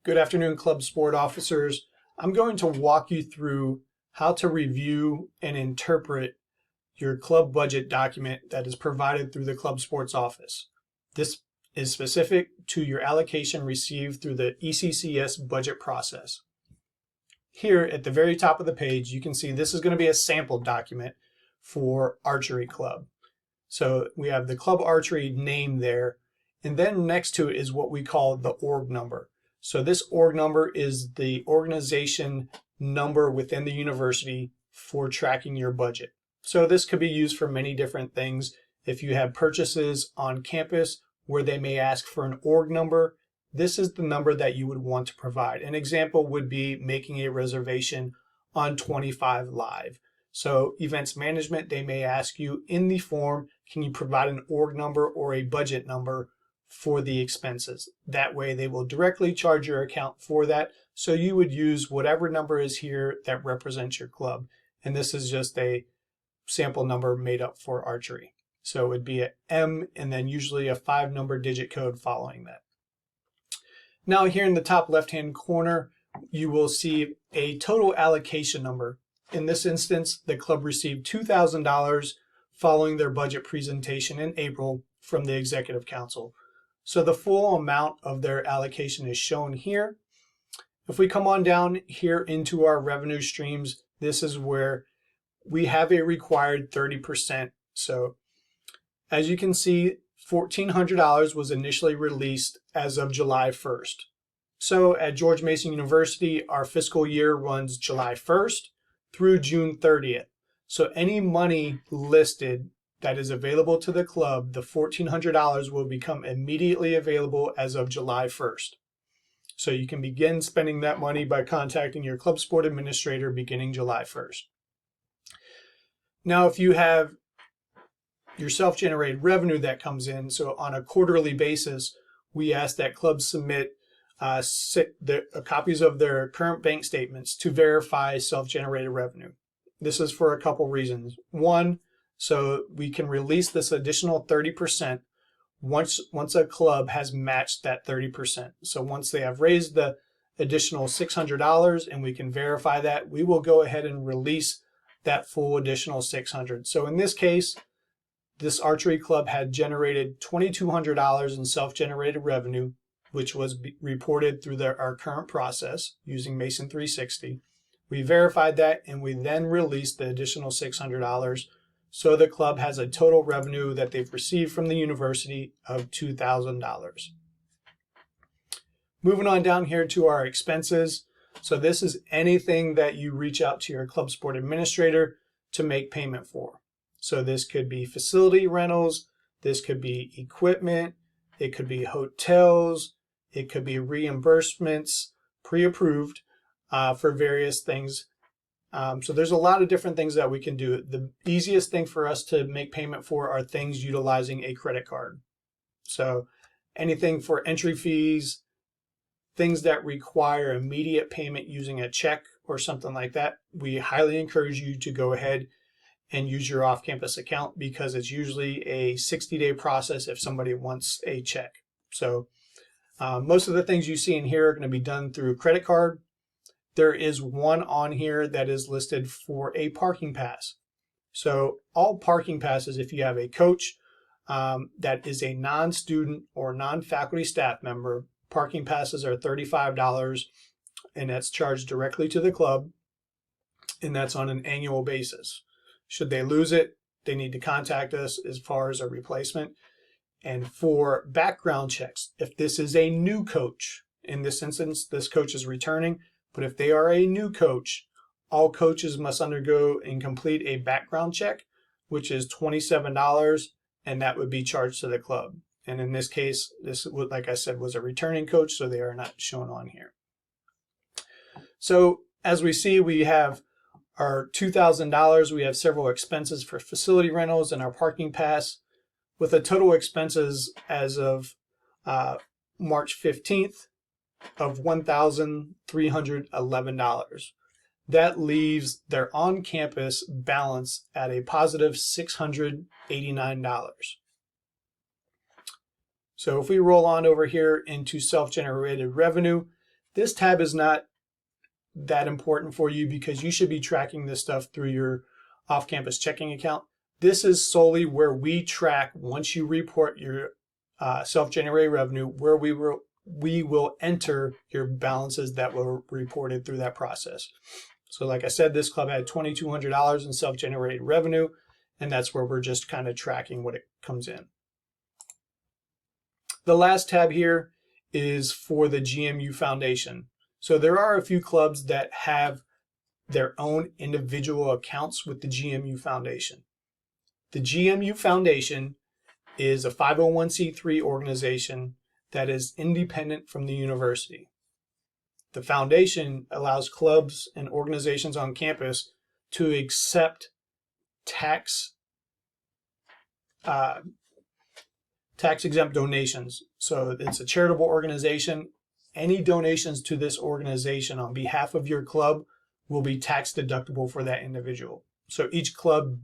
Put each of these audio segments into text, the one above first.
Good afternoon, Club Sport officers. I'm going to walk you through how to review and interpret your club budget document that is provided through the Club Sports office. This is specific to your allocation received through the ECCS budget process. Here at the very top of the page, you can see this is going to be a sample document for Archery Club. So we have the Club Archery name there, and then next to it is what we call the org number. So this org number is the organization number within the university for tracking your budget. So this could be used for many different things. If you have purchases on campus where they may ask for an org number, this is the number that you would want to provide. An example would be making a reservation on 25 Live. So events management, they may ask you in the form, can you provide an org number or a budget number for the expenses? That way they will directly charge your account for that. So you would use whatever number is here that represents your club. And this is just a sample number made up for archery. So it would be a M and then usually a 5-number digit code following that. Now here in the top left-hand corner, you will see a total allocation number. In this instance, the club received $2,000 following their budget presentation in April from the Executive Council. So the full amount of their allocation is shown here. If we come on down here into our revenue streams, this is where we have a required 30%. So as you can see, $1,400 was initially released as of July 1st. So at George Mason University, our fiscal year runs July 1st through June 30th. So any money listed that is available to the club, the $1,400 will become immediately available as of July 1st. So you can begin spending that money by contacting your club sport administrator beginning July 1st. Now, if you have your self-generated revenue that comes in, so on a quarterly basis, we ask that clubs submit copies of their current bank statements to verify self-generated revenue. This is for a couple reasons. One, so we can release this additional 30% once a club has matched that 30%. So once they have raised the additional $600 and we can verify that, we will go ahead and release that full additional $600. So in this case, this archery club had generated $2,200 in self-generated revenue, which was reported through our current process using Mason 360. We verified that and we then released the additional $600. So the club has a total revenue that they've received from the university of $2,000. Moving on down here to our expenses. So this is anything that you reach out to your club sport administrator to make payment for. So this could be facility rentals, this could be equipment, it could be hotels, it could be reimbursements, pre-approved for various things. So there's a lot of different things that we can do. The easiest thing for us to make payment for are things utilizing a credit card. So anything for entry fees, things that require immediate payment using a check or something like that, we highly encourage you to go ahead and use your off-campus account because it's usually a 60-day process if somebody wants a check. So most of the things you see in here are going to be done through credit card. There is one on here that is listed for a parking pass. So all parking passes, if you have a coach that is a non-student or non-faculty staff member, parking passes are $35 and that's charged directly to the club, and that's on an annual basis. Should they lose it, they need to contact us as far as a replacement. And for background checks, if this is a new coach, in this instance, this coach is returning, but if they are a new coach, all coaches must undergo and complete a background check, which is $27, and that would be charged to the club. And in this case, this, like I said, was a returning coach, so they are not shown on here. So as we see, we have our $2,000. We have several expenses for facility rentals and our parking pass, with a total expenses as of March 15th of $1,311. That leaves their on-campus balance at a positive $689. So if we roll on over here into self-generated revenue, This tab is not that important for you because you should be tracking this stuff through your off-campus checking account. This is solely where we track, once you report your self-generated revenue, where we will enter your balances that were reported through that process. So like I said, this club had $2,200 in self-generated revenue, and that's where we're just kind of tracking what it comes in. The last tab here is for the GMU Foundation. So there are a few clubs that have their own individual accounts with the GMU Foundation. The GMU Foundation is a 501c3 organization that is independent from the university. The foundation allows clubs and organizations on campus to accept tax exempt donations. So it's a charitable organization. Any donations to this organization on behalf of your club will be tax deductible for that individual. So each club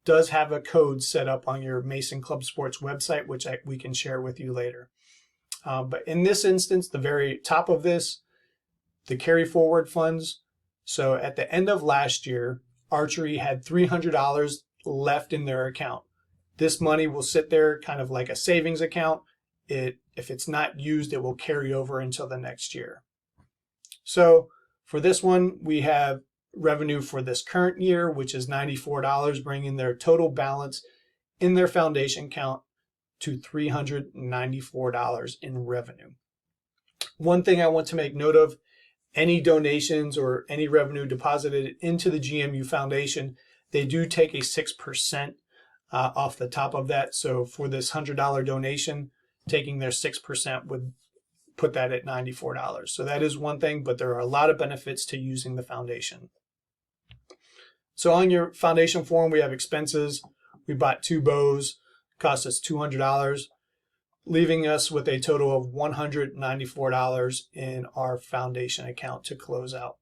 does have a code set up on your Mason Club Sports website, which we can share with you later. But in this instance, the very top of this, the carry forward funds. So at the end of last year, Archery had $300 left in their account. This money will sit there kind of like a savings account. If it's not used, it will carry over until the next year. So for this one, we have revenue for this current year, which is $94, bringing their total balance in their foundation account to $394 in revenue. One thing I want to make note of, any donations or any revenue deposited into the GMU Foundation, they do take a 6% off the top of that. So for this $100 donation, taking their 6% would put that at $94. So that is one thing, but there are a lot of benefits to using the foundation. So on your foundation form, we have expenses. We bought 2 bows, cost us $200, leaving us with a total of $194 in our foundation account to close out.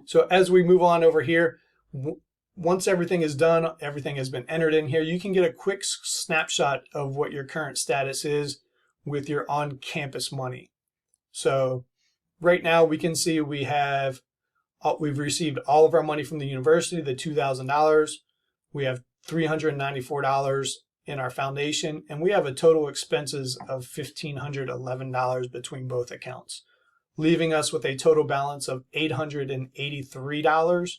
So as we move on over here, once everything is done, everything has been entered in here, you can get a quick snapshot of what your current status is with your on-campus money. So right now we can see we've received all of our money from the university, the $2,000. We have $394 in our foundation, and we have a total expenses of $1,511 between both accounts, leaving us with a total balance of $883.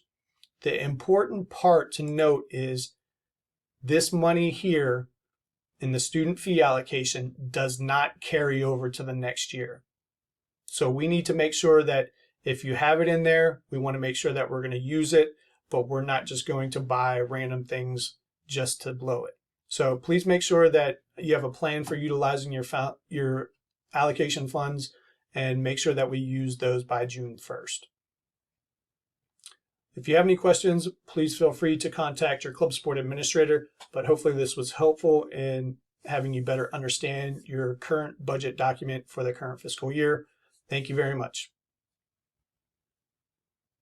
The important part to note is this money here in the student fee allocation does not carry over to the next year. So we need to make sure that if you have it in there, we want to make sure that we're going to use it, but we're not just going to buy random things just to blow it. So please make sure that you have a plan for utilizing your allocation funds, and make sure that we use those by June 1st. If you have any questions, please feel free to contact your club sport administrator, but hopefully this was helpful in having you better understand your current budget document for the current fiscal year. Thank you very much.